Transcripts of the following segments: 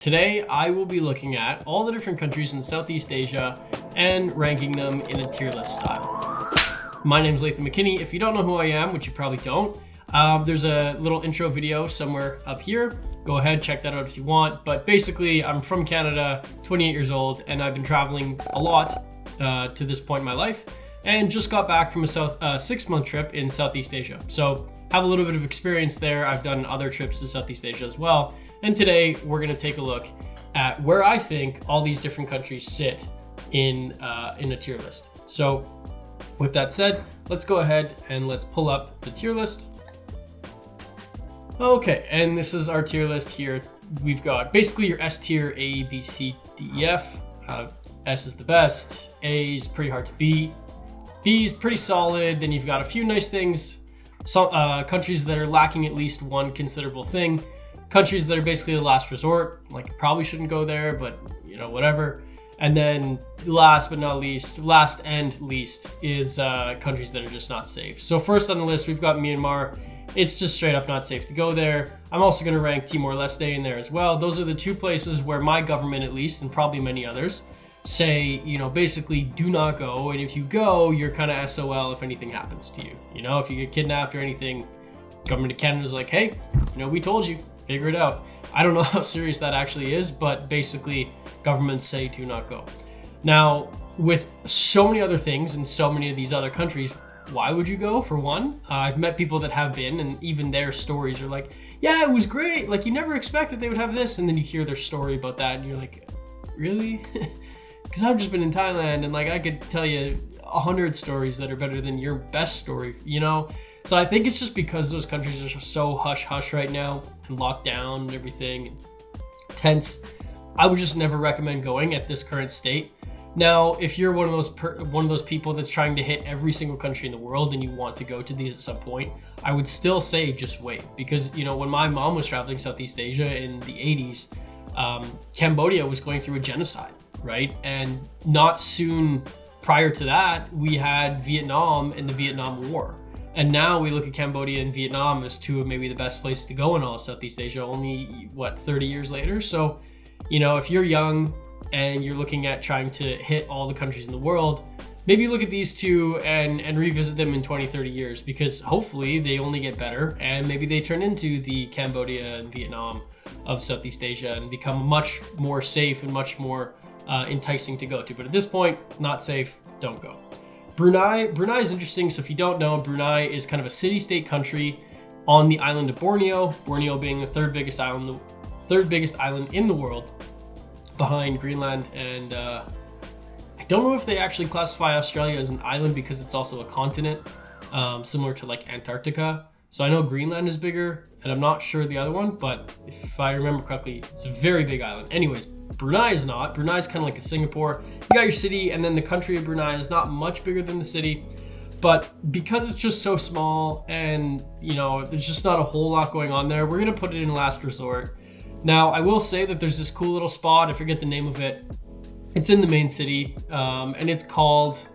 Today, I will be looking at all the different countries in Southeast Asia and ranking them in a tier list style. My name is Latham McKinney. If you don't know who I am, which you probably don't, there's a little intro video somewhere up here. Go ahead, check that out if you want. But basically, I'm from Canada, 28 years old, and I've been traveling a lot to this point in my life, and just got back from a 6-month trip in Southeast Asia. So have a little bit of experience there. I've done other trips to Southeast Asia as well. And today we're gonna take a look at where I think all these different countries sit in a tier list. So with that said, let's go ahead and let's pull up the tier list. Okay, and this is our tier list here. We've got basically your S tier, A, B, C, D, E, F. S is the best, A is pretty hard to beat, B is pretty solid, then you've got a few nice things, some countries that are lacking at least one considerable thing, countries that are basically the last resort, like you probably shouldn't go there, but you know, whatever. And then last but not least, last and least is countries that are just not safe. So first on the list, we've got Myanmar. It's just straight up not safe to go there. I'm also gonna rank Timor Leste in there as well. Those are the two places where my government at least, and probably many others, say, you know, basically do not go. And if you go, you're kind of SOL if anything happens to you. You know, if you get kidnapped or anything, government of Canada's like, hey, you know, we told you. Figure it out. I don't know how serious that actually is, but basically governments say do not go. Now, with so many other things in so many of these other countries, why would you go? For one, I've met people that have been, and even their stories are like, yeah, it was great. Like you never expected they would have this. And then you hear their story about that and you're like, really? Because I've just been in Thailand and like I could tell you 100 stories that are better than your best story, you know? So I think it's just because those countries are so hush-hush right now and locked down and everything and tense. I would just never recommend going at this current state. Now, if you're one of those people that's trying to hit every single country in the world and you want to go to these at some point, I would still say just wait. Because, you know, when my mom was traveling Southeast Asia in the 80s, Cambodia was going through a genocide, right? And not soon prior to that, we had Vietnam and the Vietnam War. And now we look at Cambodia and Vietnam as two of maybe the best places to go in all of Southeast Asia, only, 30 years later? So, you know, if you're young and you're looking at trying to hit all the countries in the world, maybe look at these two and revisit them in 20, 30 years, because hopefully they only get better and maybe they turn into the Cambodia and Vietnam of Southeast Asia and become much more safe and much more enticing to go to. But at this point, not safe, don't go. Brunei is interesting. So if you don't know, Brunei is kind of a city-state country on the island of Borneo. Borneo being the third biggest island in the world, behind Greenland. And I don't know if they actually classify Australia as an island because it's also a continent, similar to like Antarctica. So I know Greenland is bigger, and I'm not sure the other one, but if I remember correctly, it's a very big island. Anyways, Brunei is not. Brunei is kind of like a Singapore. You got your city, and then the country of Brunei is not much bigger than the city. But because it's just so small and, you know, there's just not a whole lot going on there, we're going to put it in last resort. Now, I will say that there's this cool little spot. I forget the name of it. It's in the main city, and it's called,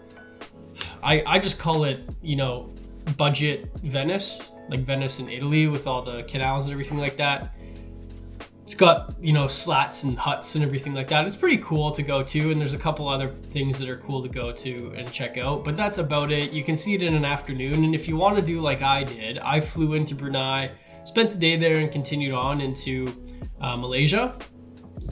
I just call it, you know, budget Venice, like Venice in Italy with all the canals and everything like that. It's got, you know, slats and huts and everything like that. It's pretty cool to go to, and there's a couple other things that are cool to go to and check out, but that's about it. You can see it in an afternoon, and if you want to do like I did, I flew into Brunei, spent a day there, and continued on into Malaysia.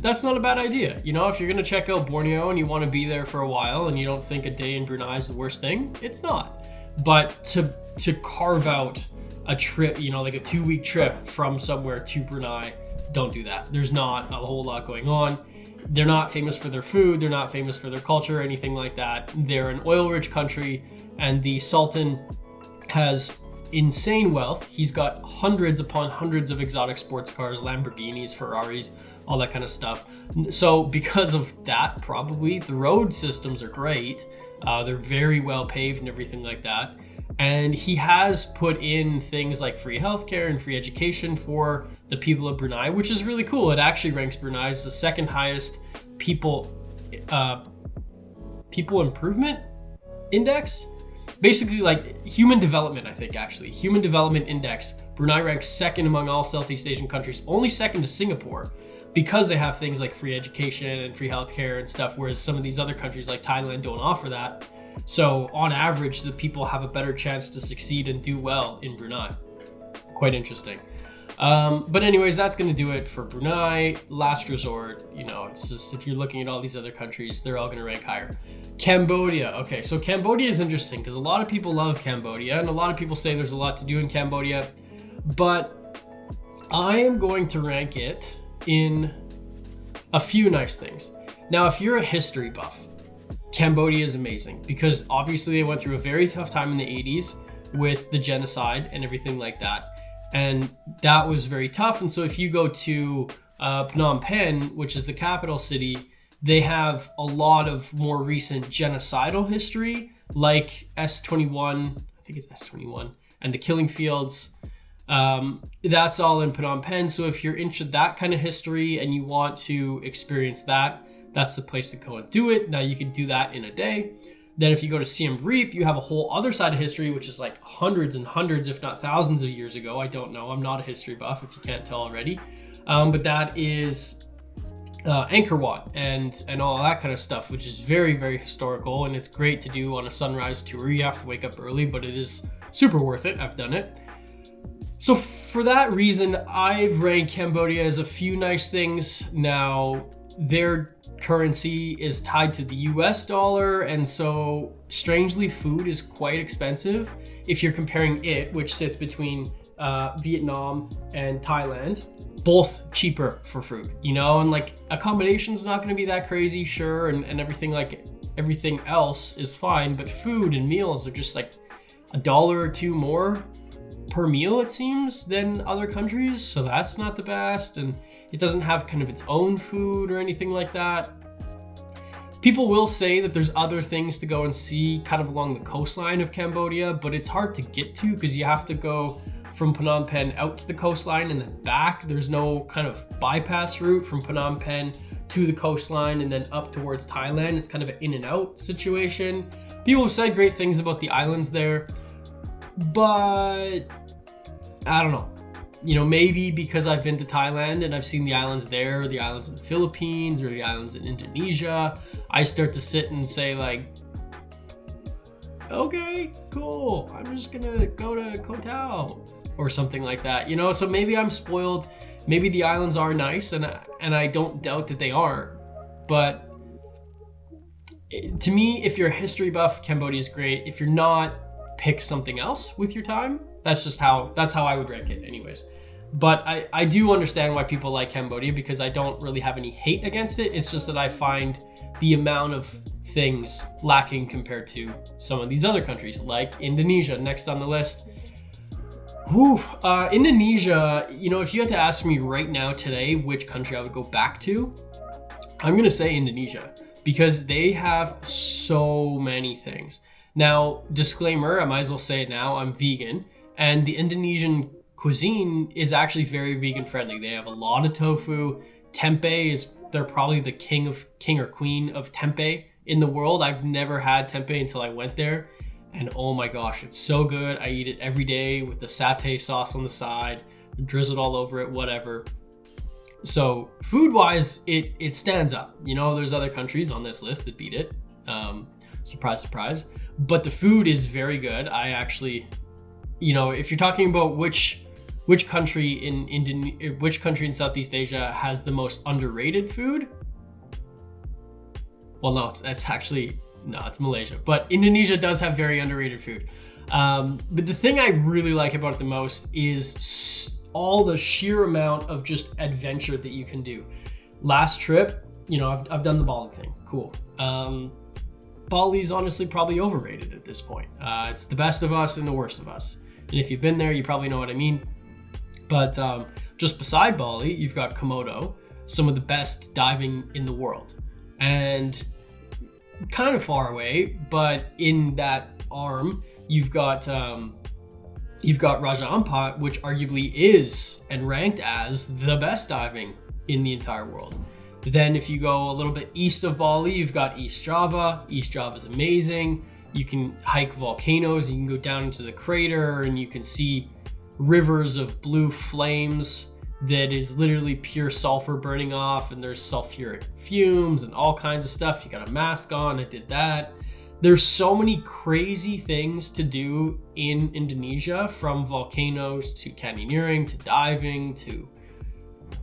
That's not a bad idea. You know, if you're going to check out Borneo and you want to be there for a while and you don't think a day in Brunei is the worst thing, it's not. But to carve out a trip, you know, like a 2-week trip from somewhere to Brunei, don't do that. There's not a whole lot going on. They're not famous for their food. They're not famous for their culture or anything like that. They're an oil-rich country, and the Sultan has insane wealth. He's got hundreds upon hundreds of exotic sports cars, Lamborghinis, Ferraris, all that kind of stuff. So because of that, probably the road systems are great. They're very well paved and everything like that. And he has put in things like free healthcare and free education for the people of Brunei, which is really cool. It actually ranks Brunei as the second highest people improvement index. Basically like human development, I think actually. Human development index. Brunei ranks second among all Southeast Asian countries, only second to Singapore. because they have things like free education and free healthcare and stuff, whereas some of these other countries like Thailand don't offer that. So on average, the people have a better chance to succeed and do well in Brunei. Quite interesting. But anyways, that's going to do it for Brunei. Last resort, it's just, if you're looking at all these other countries, they're all going to rank higher. Cambodia. Okay, so Cambodia is interesting because a lot of people love Cambodia and a lot of people say there's a lot to do in Cambodia, but I am going to rank it in a few nice things. Now, if you're a history buff, Cambodia is amazing because obviously they went through a very tough time in the 80s with the genocide and everything like that. And that was very tough. And so if you go to Phnom Penh, which is the capital city, they have a lot of more recent genocidal history, like S21, I think it's S21, and the killing fields. That's all in Phnom Penh. So if you're into that kind of history and you want to experience that, that's the place to go and do it. Now you can do that in a day. Then if you go to Siem Reap, you have a whole other side of history, which is like hundreds and hundreds, if not thousands of years ago. I don't know. I'm not a history buff, if you can't tell already. But that is Angkor Wat and all that kind of stuff, which is very, very historical. And it's great to do on a sunrise tour. You have to wake up early, but it is super worth it. I've done it. So for that reason, I've ranked Cambodia as a few nice things. Now, their currency is tied to the US dollar, and so strangely food is quite expensive if you're comparing it, which sits between Vietnam and Thailand, both cheaper for food, and like accommodation's not going to be that crazy, sure, and everything else is fine, but food and meals are just like $1 or $2 more per meal, it seems, than other countries, so that's not the best. And it doesn't have kind of its own food or anything like that. People will say that there's other things to go and see kind of along the coastline of Cambodia, but it's hard to get to because you have to go from Phnom Penh out to the coastline and then back. There's no kind of bypass route from Phnom Penh to the coastline and then up towards Thailand. It's kind of an in and out situation. People have said great things about the islands there, but I don't know. Maybe because I've been to Thailand and I've seen the islands there, or the islands in the Philippines, or the islands in Indonesia, I start to sit and say like, okay, cool, I'm just gonna go to Koh Tao or something like that, so maybe I'm spoiled. Maybe the islands are nice, and I don't doubt that they are, but to me, if you're a history buff, Cambodia is great. If you're not, pick something else with your time. That's how I would rank it anyways. But I do understand why people like Cambodia, because I don't really have any hate against it. It's just that I find the amount of things lacking compared to some of these other countries, like Indonesia, next on the list. Indonesia, if you had to ask me right now today which country I would go back to, I'm going to say Indonesia, because they have so many things. Now, disclaimer, I might as well say it now, I'm vegan, and the Indonesian cuisine is actually very vegan friendly. They have a lot of tofu. Tempeh they're probably the king or queen of tempeh in the world. I've never had tempeh until I went there, and oh my gosh, it's so good. I eat it every day with the satay sauce on the side, drizzled all over it, whatever. So food-wise, it stands up. There's other countries on this list that beat it. Surprise, surprise. But the food is very good. I actually, if you're talking about which country in Southeast Asia has the most underrated food, well, no, it's Malaysia. But Indonesia does have very underrated food. But the thing I really like about it the most is all the sheer amount of just adventure that you can do. Last trip, I've done the Bali thing. Cool. Bali's honestly probably overrated at this point. It's the best of us and the worst of us. And if you've been there, you probably know what I mean. But just beside Bali, you've got Komodo, some of the best diving in the world. And kind of far away, but in that arm, you've got Raja Ampat, which arguably is and ranked as the best diving in the entire world. Then if you go a little bit east of Bali, you've got East Java. East Java is amazing. You can hike volcanoes, you can go down into the crater, and you can see rivers of blue flames that is literally pure sulfur burning off, and there's sulfuric fumes and all kinds of stuff. You got a mask on. I did that. There's so many crazy things to do in Indonesia, from volcanoes to canyoneering to diving to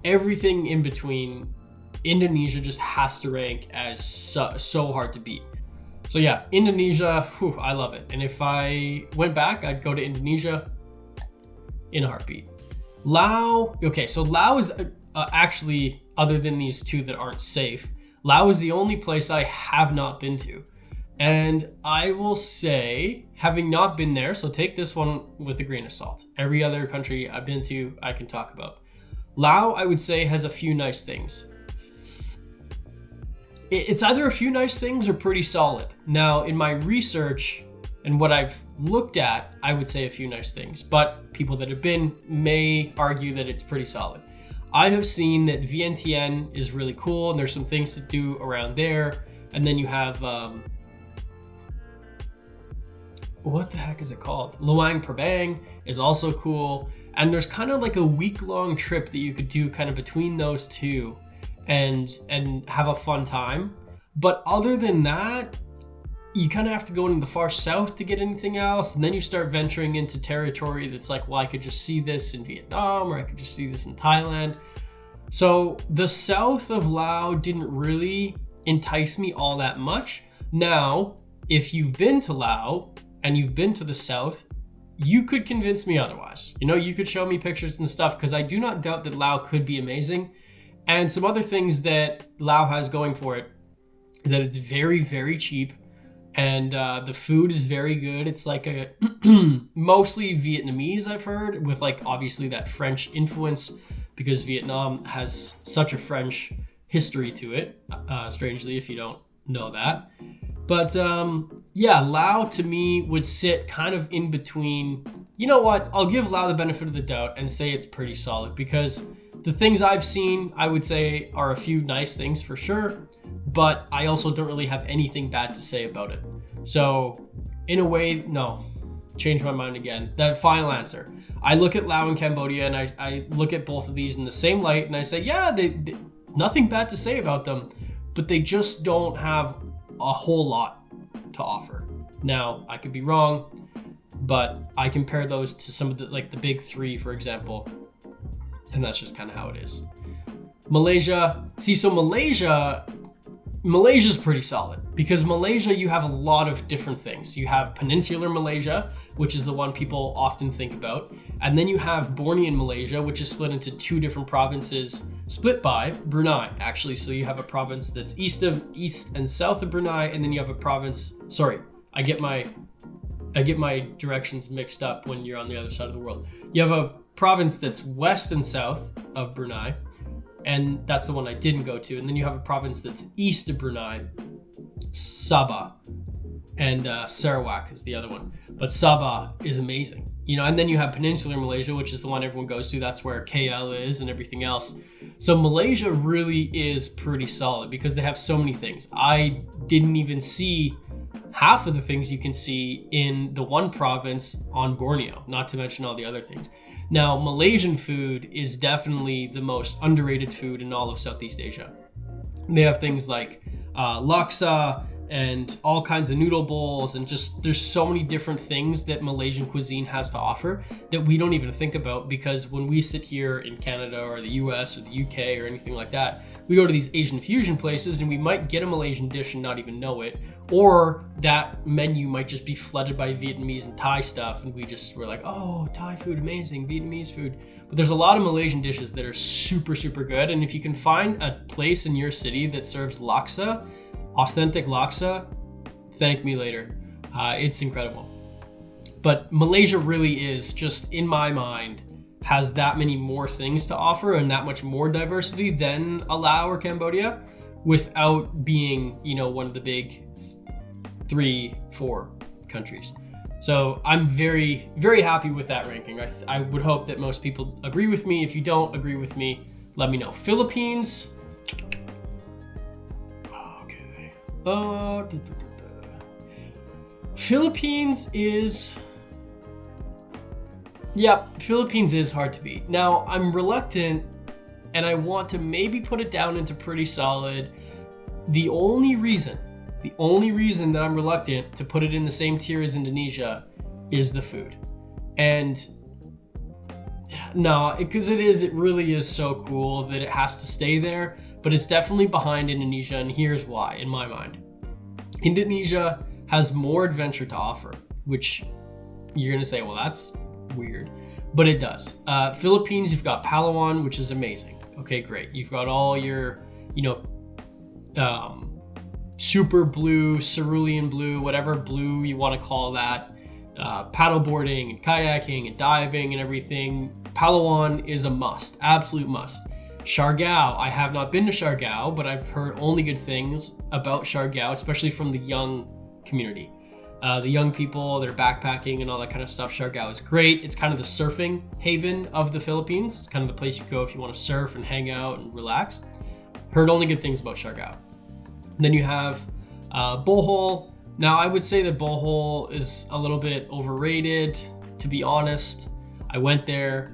everything in between. Indonesia just has to rank as so hard to beat. So yeah, Indonesia, I love it. And if I went back, I'd go to Indonesia in a heartbeat. Laos, okay, so Laos is actually, other than these two that aren't safe, Laos is the only place I have not been to. And I will say, having not been there, so take this one with a grain of salt. Every other country I've been to, I can talk about. Laos, I would say, has a few nice things. It's either a few nice things or pretty solid. Now, in my research and what I've looked at, I would say a few nice things, but people that have been may argue that it's pretty solid. I have seen that Vientiane is really cool, and there's some things to do around there. And then you have, what the heck is it called? Luang Prabang is also cool. And there's kind of like a week-long trip that you could do kind of between those two and have a fun time. But other than that, you kind of have to go into the far south to get anything else. And then you start venturing into territory that's like, well, I could just see this in Vietnam, or I could just see this in Thailand. So the south of Laos didn't really entice me all that much. Now, if you've been to Laos and you've been to the south, you could convince me otherwise. You know, you could show me pictures and stuff, because I do not doubt that Laos could be amazing. And some other things that Laos has going for it is that it's very, very cheap, and the food is very good. It's like a mostly Vietnamese, I've heard, with like obviously that French influence, because Vietnam has such a French history to it, strangely, if you don't know that. But yeah, Laos to me would sit kind of in between. You know what? I'll give Laos the benefit of the doubt and say it's pretty solid, because the things I've seen, I would say, are a few nice things for sure, but I also don't really have anything bad to say about it. So in a way, no, change my mind again. That final answer. I look at Laos and Cambodia, and I look at both of these in the same light, and I say, yeah, they nothing bad to say about them, but they just don't have a whole lot to offer. Now, I could be wrong, but I compare those to some of the, like the big three, for example, and that's just kind of how it is. Malaysia, see, so Malaysia's pretty solid, because Malaysia, you have a lot of different things. You have Peninsular Malaysia, which is the one people often think about. And then you have Bornean Malaysia, which is split into two different provinces, split by Brunei, actually. So you have a province that's east and south of Brunei, and then you have a province, sorry, I get my directions mixed up when you're on the other side of the world. You have a province that's west and south of Brunei, and that's the one I didn't go to. And then you have a province that's east of Brunei, Sabah, and Sarawak is the other one. But Sabah is amazing, you know. And then you have Peninsular Malaysia, which is the one everyone goes to. That's where KL is and everything else. So Malaysia really is pretty solid, because they have so many things. I didn't even see half of the things you can see in the one province on Borneo, not to mention all the other things. Now, Malaysian food is definitely the most underrated food in all of Southeast Asia. They have things like laksa and all kinds of noodle bowls, and just there's so many different things that Malaysian cuisine has to offer that we don't even think about, because when we sit here in Canada or the US or the UK or anything like that, we go to these Asian fusion places and we might get a Malaysian dish and not even know it, or that menu might just be flooded by Vietnamese and Thai stuff, and we're like, oh, Thai food, amazing, Vietnamese food. But there's a lot of Malaysian dishes that are super, super good, and if you can find a place in your city that serves laksa, authentic laksa, thank me later. It's incredible. But Malaysia really is, just in my mind, has that many more things to offer and that much more diversity than Laos or Cambodia, without being, you know, one of the big 3-4 countries. So I'm very, very happy with that ranking. I would hope that most people agree with me. If you don't agree with me, let me know. Philippines. Philippines is, Yeah, Philippines is hard to beat. Now, I'm reluctant and I want to maybe put it down into pretty solid. The only reason that I'm reluctant to put it in the same tier as Indonesia is the food. And no, because it really is so cool that it has to stay there, but it's definitely behind Indonesia, and here's why, in my mind. Indonesia has more adventure to offer, which you're gonna say, well, that's weird, but it does. Philippines, you've got Palawan, which is amazing. Okay, great. You've got all your, super blue, cerulean blue, whatever blue you want to call that, paddleboarding and kayaking and diving and everything. Palawan is a must, absolute must. Siargao, I have not been to Siargao, but I've heard only good things about Siargao, especially from the young community. The young people, they're backpacking and all that kind of stuff. Siargao is great. It's kind of the surfing haven of the Philippines. It's kind of the place you go if you want to surf and hang out and relax. Heard only good things about Siargao. Then you have Bohol. Now, I would say that Bohol is a little bit overrated, to be honest. I went there.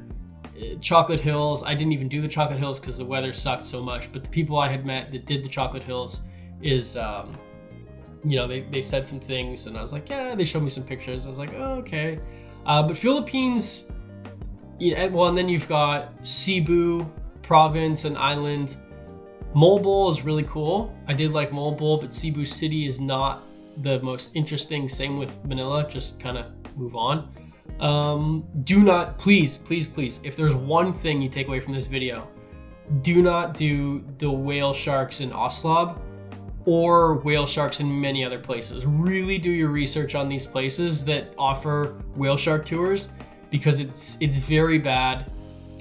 Chocolate Hills, I didn't even do the Chocolate Hills because the weather sucked so much, but the people I had met that did the Chocolate Hills is, they said some things and I was like, yeah, they showed me some pictures. I was like, oh, okay. But Philippines, and then you've got Cebu province and island. Mobile is really cool. I did like Mobile, but Cebu City is not the most interesting. Same with Manila, just kind of move on. Do not, please, if there's one thing you take away from this video, do not do the whale sharks in Oslob or whale sharks in many other places. Really do your research on these places that offer whale shark tours, because it's very bad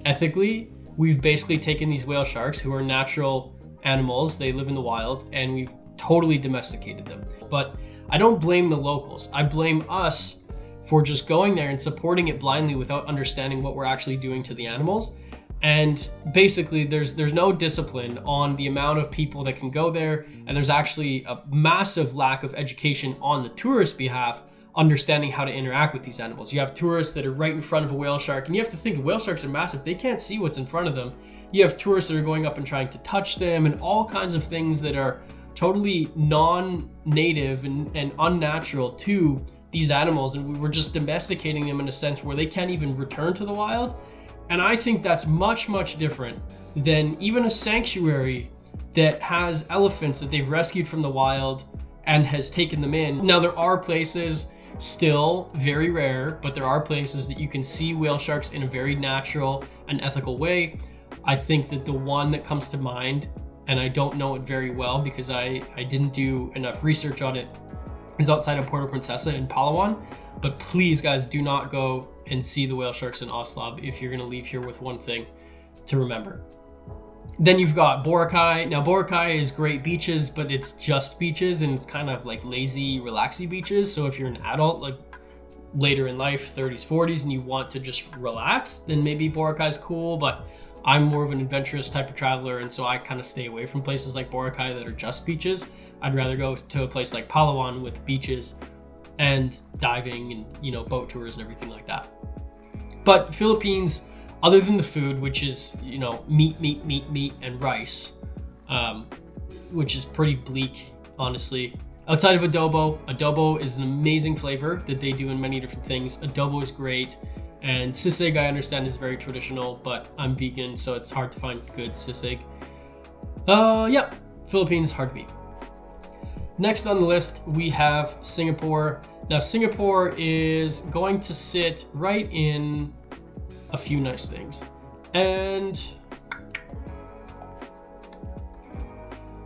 ethically. We've basically taken these whale sharks, who are natural animals, they live in the wild, and we've totally domesticated them. But I don't blame the locals. I blame us for just going there and supporting it blindly without understanding what we're actually doing to the animals. And basically there's no discipline on the amount of people that can go there, and there's actually a massive lack of education on the tourist behalf, understanding how to interact with these animals. You have tourists that are right in front of a whale shark, and you have to think whale sharks are massive. They can't see what's in front of them. You have tourists that are going up and trying to touch them, and all kinds of things that are totally non-native and unnatural to these animals, and we're just domesticating them in a sense where they can't even return to the wild. And I think that's much, much different than even a sanctuary that has elephants that they've rescued from the wild and has taken them in. Now, there are places, still very rare, but there are places that you can see whale sharks in a very natural and ethical way. I think that the one that comes to mind, and I don't know it very well because I didn't do enough research on it, is outside of Puerto Princesa in Palawan. But please, guys, do not go and see the whale sharks in Oslob if you're gonna leave here with one thing to remember. Then you've got Boracay. Now, Boracay is great beaches, but it's just beaches, and it's kind of like lazy, relaxy beaches. So if you're an adult, like later in life, 30s, 40s, and you want to just relax, then maybe Boracay's cool, but I'm more of an adventurous type of traveler, and so I kind of stay away from places like Boracay that are just beaches. I'd rather go to a place like Palawan with beaches and diving and, boat tours and everything like that. But Philippines, other than the food, which is, meat and rice, which is pretty bleak, honestly. Outside of adobo is an amazing flavor that they do in many different things. Adobo is great. And sisig, I understand, is very traditional, but I'm vegan, so it's hard to find good sisig. Philippines, hard to beat. Next on the list, we have Singapore. Now, Singapore is going to sit right in a few nice things. And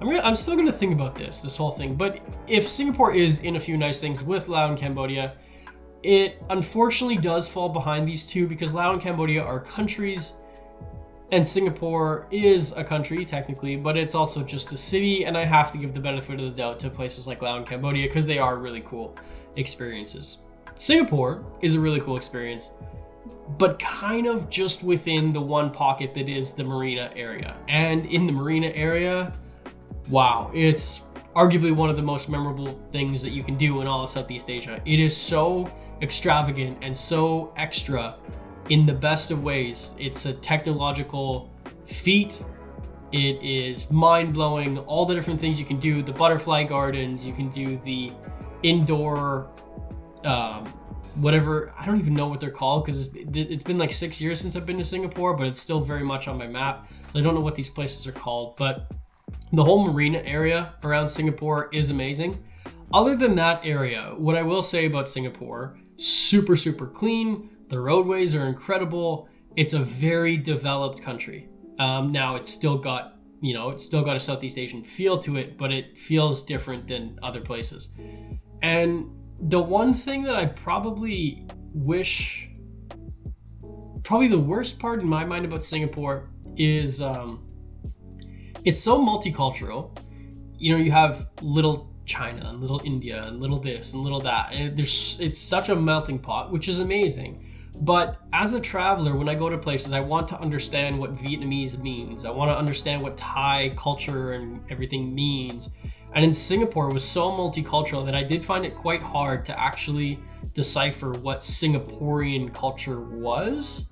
I'm still gonna think about this whole thing, but if Singapore is in a few nice things with Laos and Cambodia, it unfortunately does fall behind these two, because Laos and Cambodia are countries and Singapore is a country technically, but it's also just a city, and I have to give the benefit of the doubt to places like Laos and Cambodia because they are really cool experiences. Singapore is a really cool experience, but kind of just within the one pocket that is the marina area. And in the marina area, wow, it's arguably one of the most memorable things that you can do in all of Southeast Asia. It is so extravagant and so extra in the best of ways. It's a technological feat. It is mind-blowing, all the different things you can do, the butterfly gardens, you can do the indoor, whatever, I don't even know what they're called, because it's been like 6 years since I've been to Singapore, but it's still very much on my map. I don't know what these places are called, but the whole marina area around Singapore is amazing. Other than that area, what I will say about Singapore, super, super clean. The roadways are incredible. It's a very developed country. Now it's still got a Southeast Asian feel to it, but it feels different than other places. And the one thing that I probably the worst part in my mind about Singapore is it's so multicultural. You have little China and little India and little this and little that, and it's such a melting pot, which is amazing. But as a traveler, when I go to places, I want to understand what Vietnamese means. I want to understand what Thai culture and everything means. And in Singapore, it was so multicultural that I did find it quite hard to actually decipher what Singaporean culture was.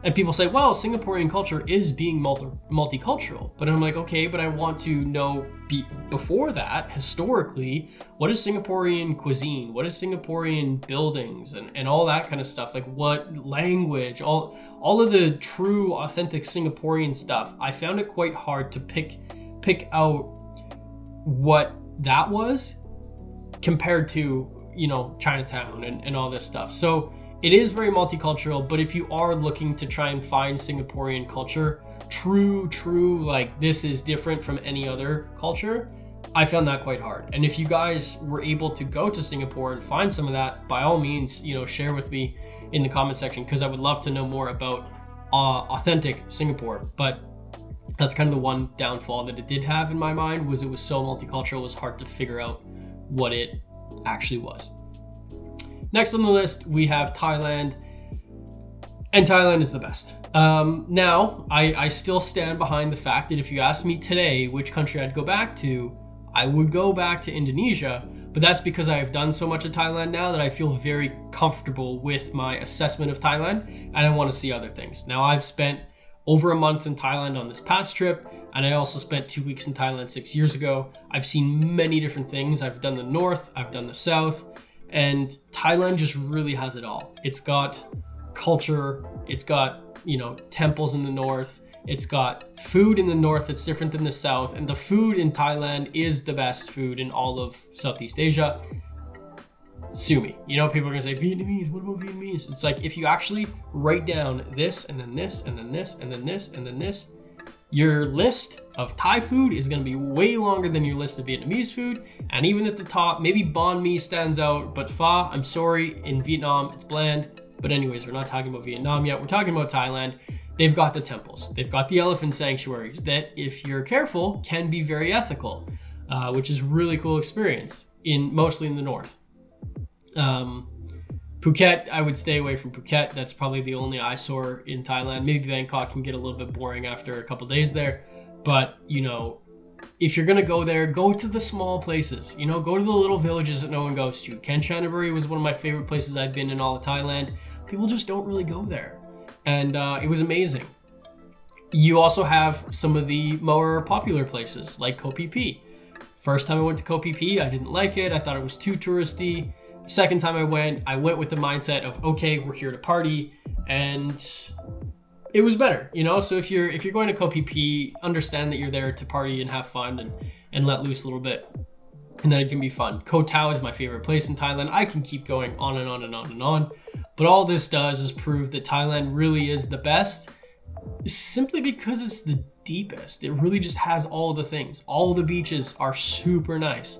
And people say, well, Singaporean culture is being multicultural. But I'm like, okay, but I want to know before that, historically, what is Singaporean cuisine? What is Singaporean buildings and all that kind of stuff? Like what language, all of the true, authentic Singaporean stuff. I found it quite hard to pick out what that was compared to, Chinatown and all this stuff. So it is very multicultural, but if you are looking to try and find Singaporean culture, true, like this is different from any other culture, I found that quite hard. And if you guys were able to go to Singapore and find some of that, by all means, share with me in the comment section, because I would love to know more about authentic Singapore. But that's kind of the one downfall that it did have in my mind, was it was so multicultural, it was hard to figure out what it actually was. Next on the list, we have Thailand, and Thailand is the best. Now, I still stand behind the fact that if you ask me today which country I'd go back to, I would go back to Indonesia, but that's because I have done so much of Thailand now that I feel very comfortable with my assessment of Thailand, and I want to see other things. Now, I've spent over a month in Thailand on this past trip, and I also spent 2 weeks in Thailand 6 years ago. I've seen many different things. I've done the north, I've done the south, and Thailand just really has it all. It's got culture, it's got, temples in the north, it's got food in the north that's different than the south, and the food in Thailand is the best food in all of Southeast Asia. Sue me. People are gonna say, Vietnamese, what about Vietnamese? It's like, if you actually write down this, and then this, and then this, and then this, and then this, your list of Thai food is going to be way longer than your list of Vietnamese food. And even at the top, maybe banh mi stands out, but pho, I'm sorry, in Vietnam, it's bland. But anyways, we're not talking about Vietnam yet. We're talking about Thailand. They've got the temples. They've got the elephant sanctuaries that, if you're careful, can be very ethical, which is a really cool experience, mostly in the north. Phuket, I would stay away from Phuket. That's probably the only eyesore in Thailand. Maybe Bangkok can get a little bit boring after a couple days there. But, if you're going to go there, go to the small places. Go to the little villages that no one goes to. Kanchanaburi was one of my favorite places I've been in all of Thailand. People just don't really go there. And it was amazing. You also have some of the more popular places like Koh Phi Phi. First time I went to Koh Phi Phi, I didn't like it. I thought it was too touristy. Second time I went with the mindset of, okay, we're here to party, and it was better, So if you're going to Koh Phi Phi, understand that you're there to party and have fun and let loose a little bit, and then it can be fun. Koh Tao is my favorite place in Thailand. I can keep going on and on and on and on, but all this does is prove that Thailand really is the best, simply because it's the deepest. It really just has all the things. All the beaches are super nice.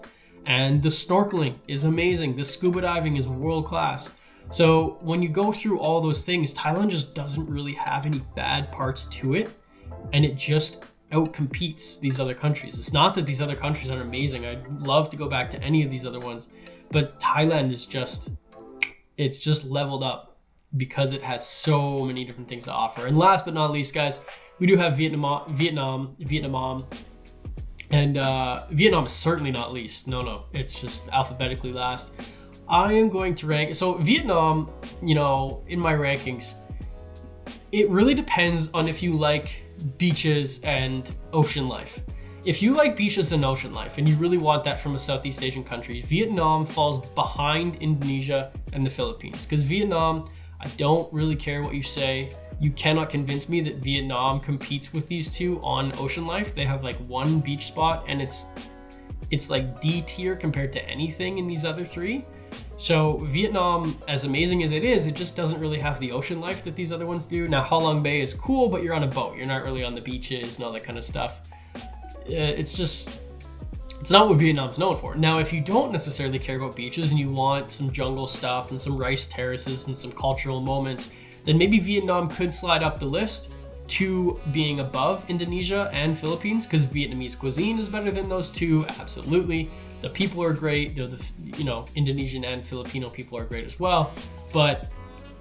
And the snorkeling is amazing. The scuba diving is world class. So when you go through all those things, Thailand just doesn't really have any bad parts to it. And it just outcompetes these other countries. It's not that these other countries aren't amazing. I'd love to go back to any of these other ones. But Thailand is it's just leveled up because it has so many different things to offer. And last but not least, guys, we do have Vietnam. And Vietnam is certainly not least. No, it's just alphabetically last. I am going to rank. So Vietnam, in my rankings, It really depends on if you like beaches and ocean life. If you like beaches and ocean life and you really want that from a Southeast Asian country, Vietnam falls behind Indonesia and the Philippines. Because Vietnam, I don't really care what you say. You cannot convince me that Vietnam competes with these two on ocean life. They have like one beach spot and it's like D tier compared to anything in these other three. So Vietnam, as amazing as it is, it just doesn't really have the ocean life that these other ones do. Now, Ha Long Bay is cool, but you're on a boat. You're not really on the beaches and all that kind of stuff. It's not what Vietnam's known for. Now, if you don't necessarily care about beaches and you want some jungle stuff and some rice terraces and some cultural moments, then maybe Vietnam could slide up the list to being above Indonesia and Philippines, because Vietnamese cuisine is better than those two, absolutely. The people are great. Indonesian and Filipino people are great as well. But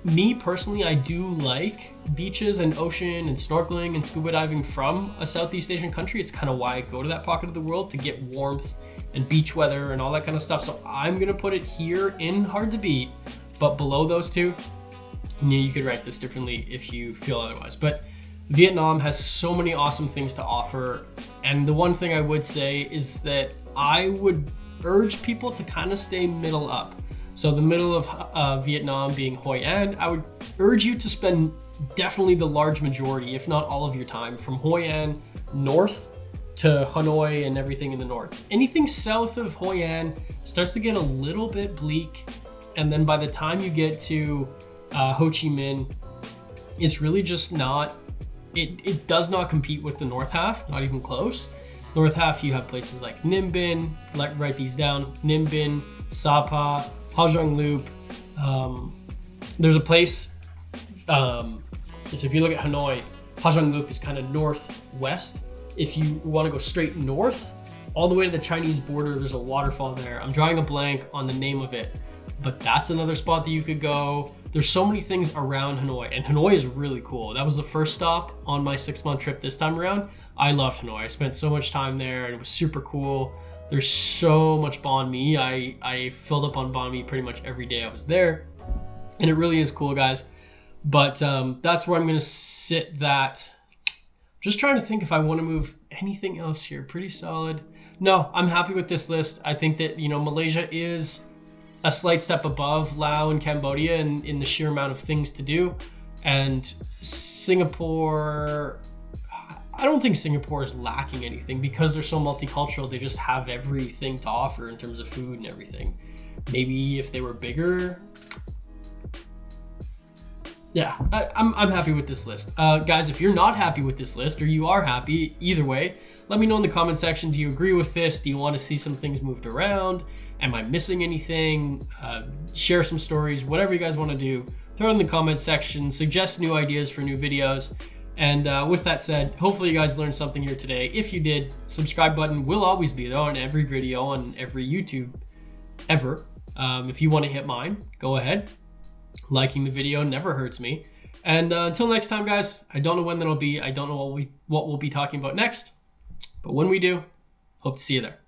me personally, I do like beaches and ocean and snorkeling and scuba diving from a Southeast Asian country. It's kind of why I go to that pocket of the world, to get warmth and beach weather and all that kind of stuff. So I'm gonna put it here in hard to beat, but below those two. You could rank this differently if you feel otherwise. But Vietnam has so many awesome things to offer. And the one thing I would say is that I would urge people to kind of stay middle up. So the middle of Vietnam being Hoi An, I would urge you to spend definitely the large majority, if not all of your time, from Hoi An north to Hanoi and everything in the north. Anything south of Hoi An starts to get a little bit bleak. And then by the time you get to Ho Chi Minh, it's really just not, it does not compete with the north half, not even close. North half, you have places like Ninh Binh, write these down, Ninh Binh, Sapa, Ha Giang Loop. There's a place, so if you look at Hanoi, Ha Giang Loop is kind of northwest. If you want to go straight north, all the way to the Chinese border, there's a waterfall there. I'm drawing a blank on the name of it, but that's another spot that you could go. There's so many things around Hanoi, and Hanoi is really cool. That was the first stop on my 6-month trip this time around. I loved Hanoi. I spent so much time there and it was super cool. There's so much banh mi. I filled up on banh mi pretty much every day I was there, and it really is cool, guys. But that's where I'm gonna sit that. Just trying to think if I want to move anything else here. Pretty solid. No, I'm happy with this list. I think that, Malaysia is a slight step above Laos and Cambodia in the sheer amount of things to do. And Singapore, I don't think Singapore is lacking anything because they're so multicultural. They just have everything to offer in terms of food and everything. Maybe if they were bigger. Yeah, I'm happy with this list. Guys, if you're not happy with this list, or you are happy, either way, let me know in the comment section. Do you agree with this? Do you want to see some things moved around? Am I missing anything? Share some stories, whatever you guys want to do. Throw it in the comment section, suggest new ideas for new videos. And with that said, hopefully you guys learned something here today. If you did, subscribe button will always be there on every video on every YouTube ever. If you want to hit mine, go ahead. Liking the video never hurts me. And until next time, guys, I don't know when that'll be. I don't know what we'll be talking about next. But when we do, hope to see you there.